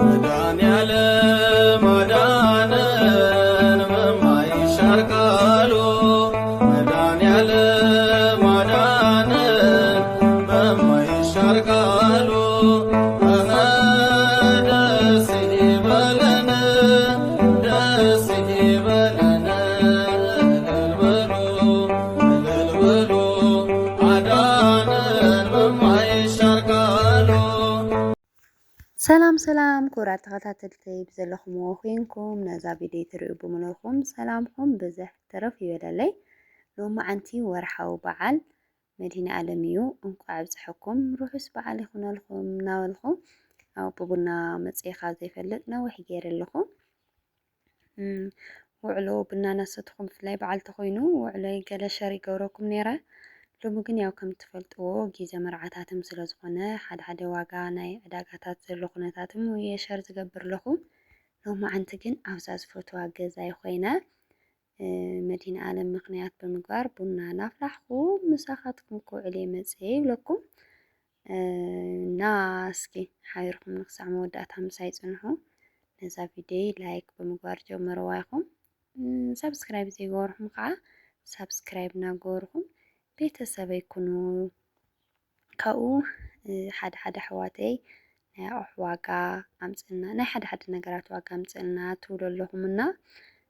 መድኃኔዓለም አዳነን በማይሻር ቃሉ መድኃኔዓለም አዳነን በማይሻር ቃሉ ደስ ይበለን ደስ ይበለን እልል በሉ አዳነን በማይሻር ቃሉ። ሰላም ክቡራት ተኸታተልቲ ብዘለኹምዎ ኮይንኩም ነዛ ቪድዮ ትሪኡ ብምልኹም ሰላምኩም ብዝሕ ተረፍ ይበለለይ። ሎማዓንቲ ወርሓዊ በዓል መድኃኔዓለም እዩ። እንኳዕ ኣብፅሐኩም ርሑስ በዓል ይኹነልኩም እናበልኹ ኣብ ቡና መፅኻ ዘይፈልጥ ነዊሕ ገይረ ኣለኹ። ውዕሎ ቡና እናሰተኹም ብፍላይ በዓል ተኾይኑ ውዕሎይ ገለ ሸር ይገብረኩም ነይረ። ሎሚ ግን ያው ከም ትፈልጥዎ ግዜ መርዓታትም ስለ ዝኾነ ሓደ ዋጋ ናይ ዕዳጋታት ዘሎ ኩነታትም የሸር ዝገብር ኣለኹ። ሎማዓንቲ ግን ኣብዛ ዝፈትዋ ገዛ ኮይነ መድኃኔዓለም ምክንያት ብምግባር ቡና እናፍላሕኩ ምሳኻትኩም ክውዕል መፅአ ይብለኩም እና እስኪ ሓቢርኩም ንክሳዕ መወዳእታ ምሳይ ፅንሑ። ነዛ ቪድዮ ላይክ ብምግባር ጀመርዋ ኢኹም። ሰብስክራይብ ዘይገበርኩም ከዓ ሰብስክራይብ እናገበርኩም ቤተሰብ ይኩኑ። ካብኡ ሓደ ኣሕዋተይ ናይ ኣቑሑ ዋጋ ኣምፅልና ናይ ሓደ ነገራት ዋጋ ኣምፅልና ትብሉ ኣለኹምና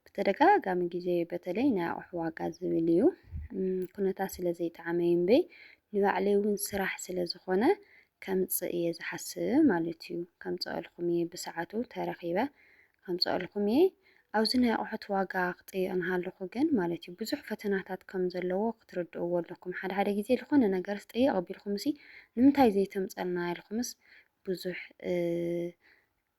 ብተደጋጋሚ ግዜ በተለይ ናይ ኣቑሑ ዋጋ ዝብል እዩ። ኩነታት ስለ ዘይጠዓመይ እምበይ ንባዕለይ እውን ስራሕ ስለ ዝኾነ ከምፅእ እየ ዝሓስብ ማለት እዩ። ከምፅአልኩም እየ ብሰዓቱ ተረኺበ ከምፅአልኩም እየ። ኣብዚ ናይ ኣቑሑት ዋጋ ክጥይቕ እንሃለኹ ግን ማለት እዩ ብዙሕ ፈተናታት ከም ዘለዎ ክትርድእዎ ኣለኩም። ሓደ ግዜ ዝኾነ ነገር ዝጥይቕ ኣቢልኩም ሲ ንምንታይ ዘይተምፀልና ኢልኩምስ ብዙሕ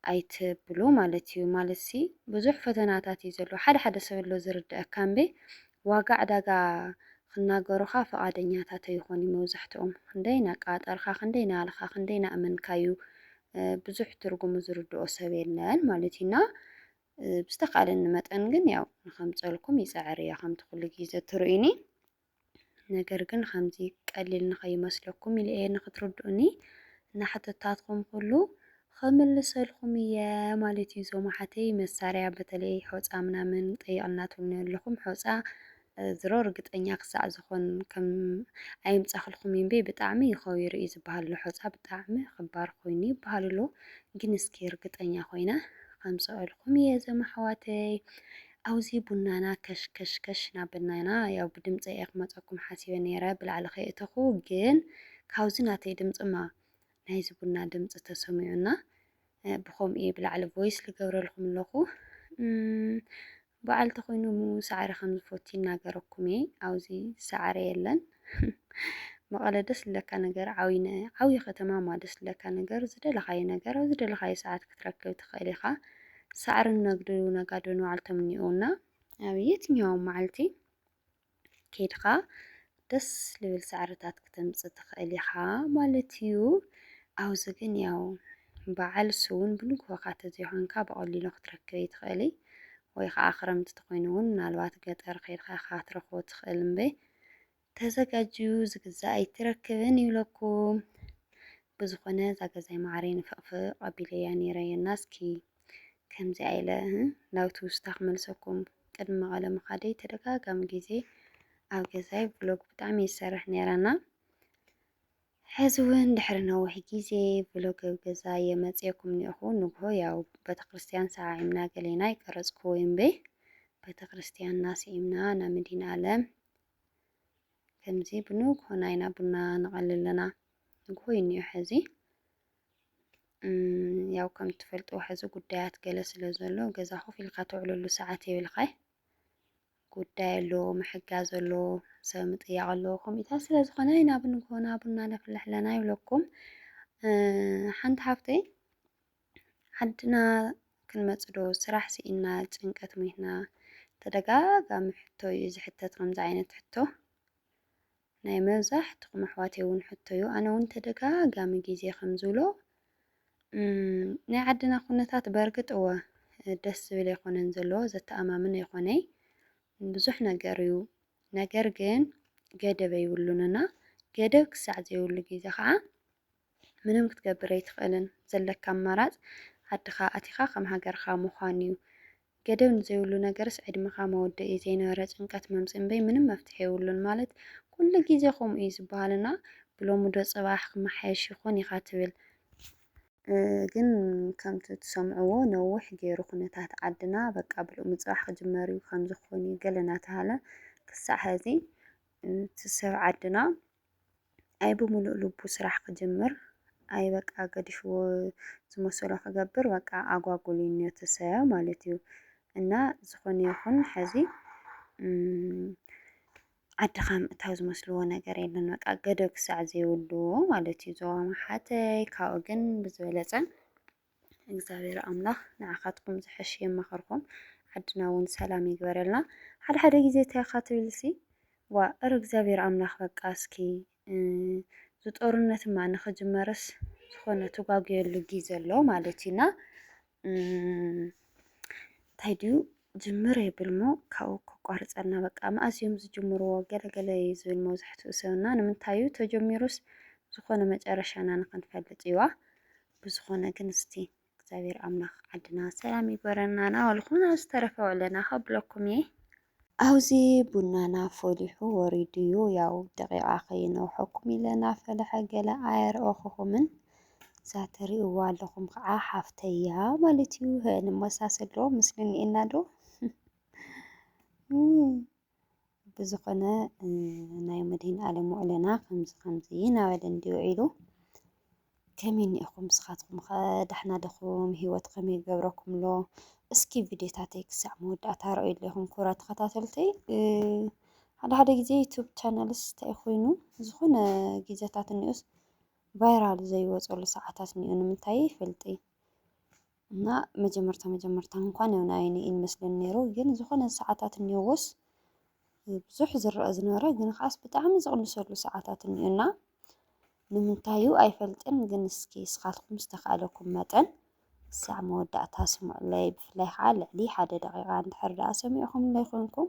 ኣይትብሉ ማለት እዩ። ማለት ሲ ብዙሕ ፈተናታት እዩ ዘሎ። ሓደ ሰብ ኣሎ ዝርድአካ እምበይ ዋጋ ዕዳጋ ክናገሩኻ ፈቃደኛታት ኣይኾኑ መብዛሕትኦም። ክንደይ እናቃጠርካ ክንደይ እናበልካ ክንደይ እናእመንካዩ ብዙሕ ትርጉሙ ዝርድኦ ሰብ የለን ማለት እዩና ብዝተኻለኒ መጠን ግን ያው ንከምፀልኩም ይፅዕር እየ ከምቲ ኩሉ ግዜ ትርእዩኒ። ነገር ግን ከምዚ ቀሊል ንኸይመስለኩም ኢለ እየ ንክትርድኡኒ እናሕተታትኩም ኩሉ ከምልሰልኩም እየ ማለት እዩ። ዞም ሓተይ መሳርያ በተለይ ሖፃ ምናምን ጠይቕና ትብሉኒ ኣለኹም። ሖፃ ዝሮ ርግጠኛ ክሳዕ ዝኾን ከም ኣይምፃኽልኩም እምበይ ብጣዕሚ ይኸቢሩ እዩ ዝበሃል ኣሎ። ሖፃ ብጣዕሚ ክባር ኮይኑ ይበሃል ኣሎ። ግን እስኪ ርግጠኛ ኮይነ ከምፅአልኩም እየ ዞም ኣሕዋተይ። ኣብዚ ቡናና ከሽከሽ ናበልናና ያው ብድምፂ እየ ክመፀኩም ሓሲበ ነይረ ብላዕሊ ከይእተኹ ግን ካብዚ ናተይ ድምፅማ ናይዚ ቡና ድምፂ ተሰሚዑና ብከምኡ እየ ብላዕሊ ቮይስ ዝገብረልኩም ኣለኹ። በዓል ተኾይኑ ሳዕሪ ከም ዝፈቱ ይናገረኩም እየ። ኣብዚ ሳዕሪ የለን። መቐለ ደስ ዝብለካ ነገር ዓብይ ከተማ ማ ደስ ዝብለካ ነገር ዝደለኻዮ ነገር ኣብ ዝደለኻዮ ሰዓት ክትረክብ ትኽእል ኢኻ። ሳዕሪ ነግዱ ነጋዶ ንባዕልቶም እኒአውና ኣብ የትኛውም መዓልቲ ከይድኻ ደስ ልብል ሳዕርታት ክተምፅእ ትኽእል ኢኻ ማለት እዩ። ኣብዚ ግን ያው በዓል ስውን ብንግሆኻ ተዘይኮንካ ብቐሊሉ ክትረክብ ኣይትኽእል ወይ ከዓ ክረምቲ ተኾይኑ እውን ምናልባት ገጠር ከይድካ ክትረክቦ ትኽእል እምበይ ተዘጋጅዩ ዝግዛእ ኣይትረክብን ይብለኩም። ብዝኾነ እዛ ገዛይ ማዕረይ ንፍቕፍቕ ኣቢለያ ነይረየና እስኪ ከምዚ ኢለ ናብቲ ውሽጣ ክመልሰኩም። ቅድሚ መቐለ ምኻደይ ተደጋጋሚ ግዜ ኣብ ገዛይ ቭሎግ ብጣዕሚ ይሰርሕ ነይረና። ሕዚ እውን ድሕሪ ነዊሕ ግዜ ቭሎግ ኣብ ገዛ የመፅየኩም እኒአኹ። ንግሆ ያው ቤተክርስትያን ሰዓዒምና ገሌና ይቀረፅክዎ እምበይ ቤተክርስትያን እናስዒምና ናብ መድኃኔዓለም ከምዚ ብንግሆ ናይና ቡና ንቐልል ኣለና። ንግሆ እዩ እኒኦ ሕዚ ያው ከም ትፈልጥዎ ሕዚ ጉዳያት ገለ ስለ ዘሎ ገዛ ኮፍ ኢልካ ትውዕለሉ ሰዓት የብልካይ። ጉዳይ ኣሎ፣ ምሕጋዝ ኣሎ፣ ሰብ ምጥያቕ ኣሎ። ከምኡታት ስለ ዝኾነ ኢና ብንግሆና ቡና ነፍልሕ ኣለና ይብለኩም። ሓንቲ ሓፍተይ ዓድና ክንመፅእ ዶ ስራሕ ስኢና ጭንቀት ሞይትና ተደጋጋሚ ሕቶ እዩ ዝሕተት። ከምዚ ዓይነት ሕቶ ናይ መብዛሕትኩም ኣሕዋተይ እውን ሕቶ እዩ። ኣነ እውን ተደጋጋሚ ግዜ ከምዝብሎ ናይ ዓድና ኩነታት በርግጥ እወ ደስ ዝብል ኣይኮነን ዘሎ ዘተኣማምን ኣይኮነይ ብዙሕ ነገር እዩ። ነገር ግን ገደብ የብሉንና ገደብ ክሳዕ ዘይብሉ ግዜ ከዓ ምንም ክትገብር ኣይትኽእልን። ዘለካ ኣማራፅ ዓድኻ ኣቲኻ ከም ሃገርካ ምዃን እዩ ገደብ ንዘይብሉ ነገርስ ዕድመኻ መወደኢ እዩ ዘይነበረ ጭንቀት መምፅእ እምበይ ምንም መፍትሒ የብሉን ማለት ኩሉ ግዜ ከምኡ እዩ ዝበሃልና ብሎሙዶ ፅባሕ ክመሓየሽ ይኹን ኢኻ ትብል ግን ከምቲ ትሰምዕዎ ነዊሕ ገይሩ ኩነታት ዓድና በቃ ብሎሙ ፅባሕ ክጅመር እዩ ከም ዝኾን እዩ ገለ እናተባህለ ክሳዕ ሕዚ እቲ ሰብ ዓድና ኣይ ብምሉእ ልቡ ስራሕ ክጅምር ኣይ በቃ ገዲፍዎ ዝመሰሎ ክገብር በቃ ኣጓጉል እዩ እኒኦ እቲ ሰብ ማለት እዩ እና ዝኾነ ይኹን ሕዚ ዓድኻ ምእታው ዝመስልዎ ነገር የለን በቃ ገደብ ክሳዕ ዘይብሉ ማለት እዩ ዞባ ማሓተይ ካብኡ ግን ብዝበለፀ እግዚኣብሔር ኣምላኽ ንዓኻትኩም ዝሐሽ የመኸርኩም ዓድና እውን ሰላም ይግበረልና ሓደ ሓደ ግዜ እንታይ ኢኻ ትብልሲ ዋ እረ እግዚኣብሔር ኣምላኽ በቃ እስኪ ዝጦርነት እማ ንኽጅመረስ ዝኾነ ትጓጉየሉ ግዜ ኣሎ ማለት እዩና እንታይ ድዩ ጅምር የብል ሞ ካብኡ ከቋርፀልና በቃ መኣዝ እዮም ዝጅምርዎ ገለገለ እዩ ዝብል መብዛሕትኡ ሰብና ንምንታይ እዩ ተጀሚሩስ ዝኾነ መጨረሻና ንኽንፈልጥ እዩዋ ብዝኾነ ግን እስቲ እግዚኣብሔር ኣምላኽ ዓድና ሰላም ይግበረልናና ወልኹም ኣብ ዝተረፈ ውዕለና ከብለኩም እየ ኣብዚ ቡናና ፈሊሑ ወሪዱ እዩ ያው ደቂቓ ከይነውሐኩም ኢለና ፈለሐ ገለ ኣየርአኹምን እዛ ተሪእዋ ኣለኹም ከዓ ሓፍተያ ማለት እዩ ንመሳሰሎ ምስሊ እኒአና ዶ ብዝኾነ ናይ መድህን ዓለም ውዕለና ከምዚ ናበለ እንዲሁ ኢሉ ከመይ እኒአኹም ንስኻትኩም ኸ ዳሕና ዲኹም ሂወት ከመይ ገብረኩምሎ እስኪ ቪድዮታተይ ክሳዕ መወዳእታ ርአዩ ኣለኹም ክቡራ ተኸታተልተይ ሓደ ሓደ ግዜ ዩቱብ ቻናልስ እንታይ ኮይኑ ዝኾነ ግዜታት እኒኡስ ቫይራል ዘይወፀሉ ሰዓታት እኒኡ ንምንታይ ይፈልጥ እና መጀመርታ እንኳን ያው ናይ እኔ ይመስለኒ ነይሩ ግን ዝኾነ ሰዓታት እኒኦዎስ ብዙሕ ዝረአ ዝነበረ ግን ኻስ ብጣዕሚ ዝቕንሰሉ ሰዓታት እኒኡና ንምንታዩ ኣይፈልጥን ግን እስኪ ስኻትኩም ዝተኻእለኩም መጠን ክሳዕ መወዳእታ ስምዑለይ ብፍላይ ከዓ ልዕሊ 1 ደቂቓ እንድሕር ደኣ ሰሚዕኹምለይ ኮይንኩም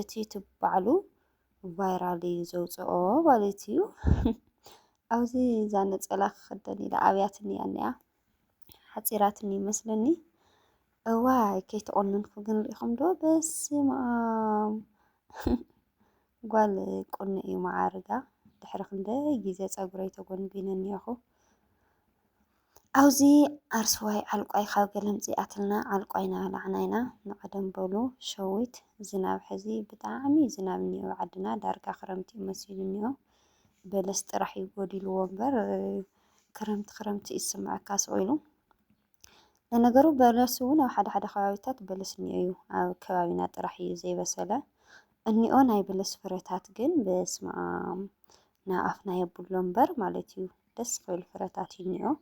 እቲ ትባዕሉ ቫይራል እዩ ዘውፅኦ ማለት እዩ ኣብዚ እዛ ነፀላ ክኽደን ኢላ ኣብያትኒ እያ እኒኣ ሓፂራትኒ ይመስለኒ እዋይ ከይተቆነንኩ ግን ሪኢኹም ዶ በስመ ኣብ ጓል ቁኖ እዩ ማዓርጋ ድሕሪ ክንደይ ግዜ ፀጉረይ ተጎንጉነ እኒአኹ ኣብዚ ኣርስዋይ ዓልቋይ ካብ ገለ ምፅኣትልና ዓልቋይ እናበላዕና ኢና ንቐደም በሉ ሸዊት ዝናብ ሕዚ ብጣዕሚ ዝናብ እኒኦ ዓድና ዳርጋ ክረምቲ መሲሉ እኒኦ በለስ ጥራሕ እዩ ጎዲልዎ እምበር ክረምቲ ይስምዐካ ስኢሉ ለነገሩ በለስ እውን ኣብ ሓደ ከባቢታት በለስ እኒኦ እዩ ኣብ ከባቢና ጥራሕ እዩ ዘይበሰለ እኒኦ ናይ በለስ ፍረታት ግን በስመ ኣብ ናብ ኣፍና የብሎ እምበር ማለት እዩ ደስ ክብል ፍረታት እዩ እኒኦ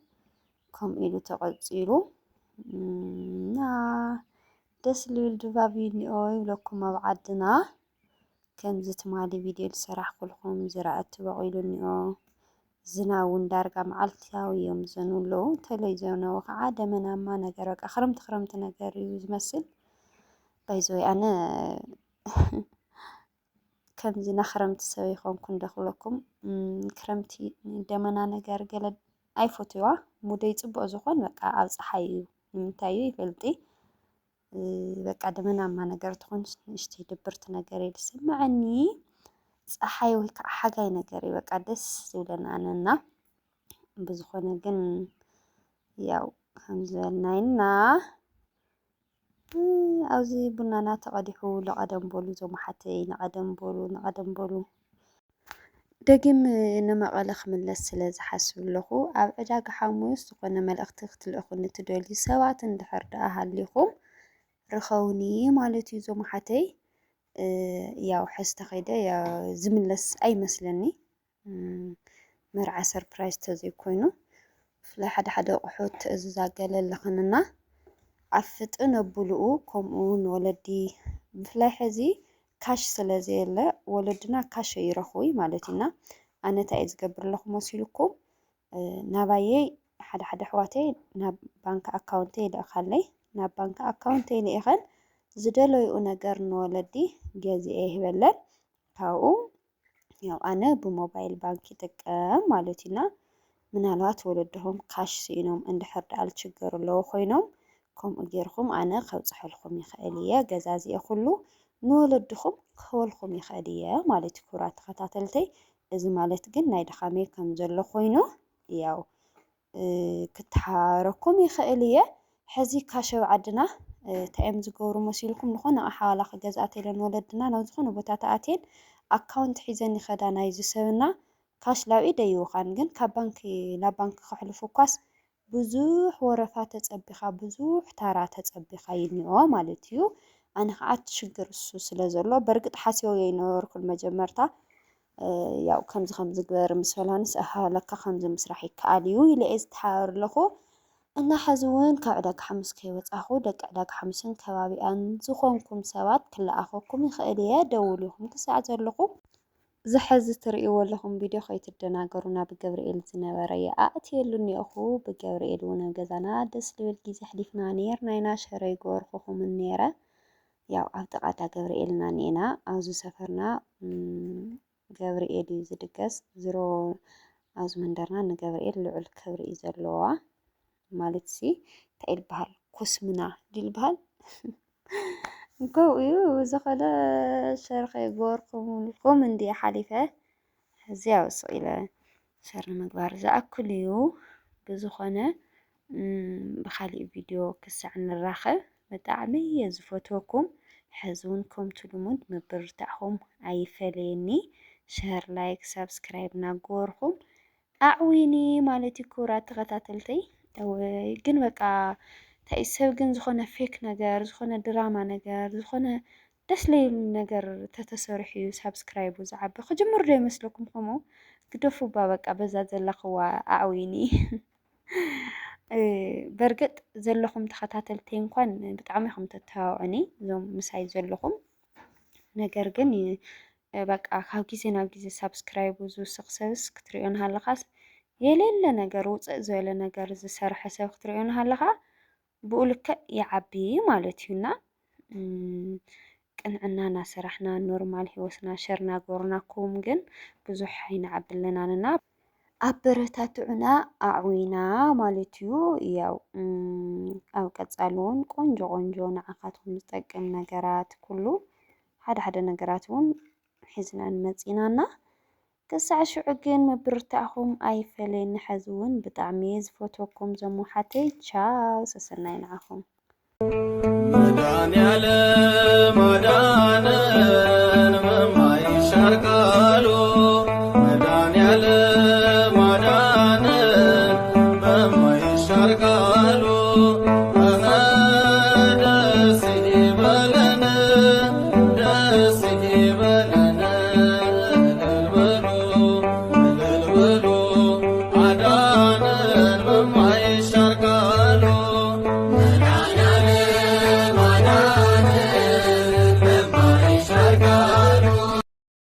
ከምኡ ኢሉ ተቐፂሉ እና ደስ ልብል ድባብ እዩ እኒኦ ይብለኩም ኣብ ዓድና ከምዚ ትማሊ ቪድዮ ዝሰራሕ ኩልኩም ዝራእቲ በቂሉ እኒኦ ዝናብ እውን ዳርጋ መዓልታዊ እዮም ዘንብለው እንተለይዘነቡ ከዓ ደመናማ ነገር በቃ ክረምቲ ነገር እዩ ዝመስል ባይዘወይ ኣነ ከምዚ ና ክረምቲ ሰብ ይኾንኩ እንደኽብለኩም ክረምቲ ደመና ነገር ገለ ኣይፈትዋ ሙደይ ፅቡቅ ዝኾን በቃ ኣብ ፀሓይ እዩ ንምንታይ እዩ ይፈልጢ በቃ ደመናማ ነገር ትኾን ንእሽተይ ድብርቲ ነገር እዩ ዝስምዐኒ ፀሓይ ወይ ከዓ ሓጋይ ነገር እዩ በቃ ደስ ዝብለና ኣነና ብዝኾነ ግን ያው ከምዝበልናይና ኣብዚ ቡናና ተቐዲሑ ለቐደም በሉ ዞማሓተይ ንቐደም በሉ ደጊም ንመቐለ ክምለስ ስለ ዝሓስብ ኣለኹ ኣብ ዕዳጋ ሓሙስ ዝኾነ መልእኽቲ ክትልእኹኒ ትደልዩ ሰባት እንድሕር ደኣ ሃሊኹም ርኸውኒ ማለት እዩ ዞማሓተይ ያው ሕዚ ተኸይደ ዝምለስ ኣይመስለኒ መርዓ ሰርፕራይዝ ተዘይኮይኑ ብፍላይ ሓደ ኣቑሑት ትእዝዛ ገለ ኣለኽንና ኣፍጥን ኣቡልኡ ከምኡ ንወለዲ ብፍላይ ሕዚ ካሽ ስለዘየለ ወለድና ካሽ ይረኽቡ ማለት ኢና ኣነ እንታይ እየ ዝገብር ኣለኹ መሲልኩም ናባየይ ሓደ ኣሕዋተይ ናብ ባንኪ ኣካውንተይ ይልእኻለይ ናብ ባንኪ ኣካውንተይ ልኢኸን ዝደለይኡ ነገር ንወለዲ ገዚአ ይህበለን ካብኡ ያው ኣነ ብሞባይል ባንኪ ይጥቀም ማለት ኢና ምናልባት ወለድኹም ካሽ ሲኢኖም እንድሕር ዳኣ ዝችገሩ ኣለዉ ኮይኖም ከምኡ ጌርኩም ኣነ ከብፅሐልኩም ይኽእል እየ ገዛ እዚኣ ኩሉ ንወለድኹም ክህበልኩም ይኽእል እየ ማለት እዩ ክቡራት ተኸታተልተይ እዚ ማለት ግን ናይ ድኻመይ ከም ዘሎ ኮይኑ ያው ክትሓረኩም ይኽእል እየ ሕዚ ካሽ ኣብ ዓድና እንታይ እዮም ዝገብሩ መሲልኩም ዝኾነ ኣቕሓ ዋላ ክገዝኣ ተኢለን ወለድና ናብ ዝኾነ ቦታ ተኣትየን ኣካውንት ሒዘን ይኸዳ ናይዚ ሰብና ካሽ ላብ ኢደ ይውኻን ግን ካብ ባንኪ ናብ ባንኪ ከሕልፉ እኳስ ብዙሕ ወረፋ ተፀቢኻ ብዙሕ ታራ ተፀቢኻ ይኒኦ ማለት እዩ ኣነ ከዓ ትሽግር እሱ ስለ ዘሎ በርግጥ ሓሲበ ይነበርኩ መጀመርታ ያው ከምዚ ግበር ምስ በላንስ ለካ ከምዚ ምስራሕ ይከኣል እዩ ኢለ እየ ዝተሓባበር ኣለኹ እና ሕዚ እውን ካብ ዕዳጋ ሓሙስ ከይወፃኹ ደቂ ዕዳጋ ሓሙስን ከባቢኣን ዝኾንኩም ሰባት ክለኣኸኩም ይኽእል እየ ደውሉ ኢኹም ክሳዕ ዘለኹ ዝሕዚ ትርእይዎ ኣለኹም ቪድዮ ከይትደናገሩ ናብ ገብርኤል ዝነበረ ኣእትየሉ እኒአኹ ብገብርኤል እውን ኣብ ገዛና ደስ ዝብል ጊዜ ሕሊፍና ነርና ኢና ሸረይ ገበርኩኹም ነይረ ያው ኣብ ጥቓ ገብርኤልና ኔና ኣብዚ ሰፈርና ገብርኤል እዩ ዝድገስ ዝሮ ኣብዚ መንደርና ንገብርኤል ልዑል ክብሪ እዩ ዘለዋ ማለት ሲ እንታይ ይበሃል ኮስምና ድል በሃል እንከው እዩ ዝኸደ ሸርኸ ገበርኩምልኩም እንዲ ሓሊፈ ሕዚ ያው ስቕ ኢለ ሸር ንምግባር ዝኣክል እዩ ብዝኾነ ብካሊእ ቪድዮ ክሳዕ ንራኸብ ብጣዕሚ እየ ዝፈትወኩም ሕዚ እውን ከምቲ ልሙድ ምብርታዕኹም ኣይፈለየኒ ሸር ላይክ ሰብስክራይብ እናገበርኩም ኣዕዊኒ ማለት እዩ ክቡራት ተኸታተልተይ ግን በቃ እንታይ ሰብ ግን ዝኾነ ፌክ ነገር ዝኾነ ድራማ ነገር ዝኾነ ደስ ለይብል ነገር ተተሰሪሑ እዩ ሰብስክራይቡ ዝዓቢ ክጅምር ዶ ይመስለኩም ከምኡ ግደፉ በቃ በዛ ዘለኽዋ ኣዕዊኒ በርግጥ ዘለኹም ተኸታተልተይ እንኳን ብጣዕሚ ኢኹም ተተባብዑኒ እዞም ምሳይ ዘለኹም ነገር ግን በቃ ካብ ጊዜ ናብ ጊዜ ሰብስክራይቡ ዝውስኽ ሰብስ ክትሪኦ ንሃለኻስ የሌለ ነገር ውፅእ ዝበለ ነገር ዝሰርሐ ሰብ ክትሪኦ ንሃለኻ ብኡ ልክዕ ይዓቢ ማለት እዩና ቅንዕናና ስራሕና ኖርማል ሂወትና ሸር እናገበርናኩም ግን ብዙሕ ኣይንዓብለናንና ኣበረታትዑና ኣዕዊና ማለት እዩ ያው ኣብ ቀፃሊ እውን ቆንጆ ቆንጆ ንዓኻትኩም ዝጠቅም ነገራት ኩሉ ሓደ ሓደ ነገራት እውን ሒዝና ንመፂናና ክሳዕ ሽዑ ግን ምብርታዕኹም ኣይፈለየኒ ሕዚ እውን ብጣዕሚ ዝፈትወኩም ዘሙሓተይ ቻው ሰሰናይ ንዓኹም መድኃኒዓለም አዳነን በማይሻር ቃሉ መድኃኒዓለም አዳነን በማይሻር ቃሉ ደስ ይበለን ደስ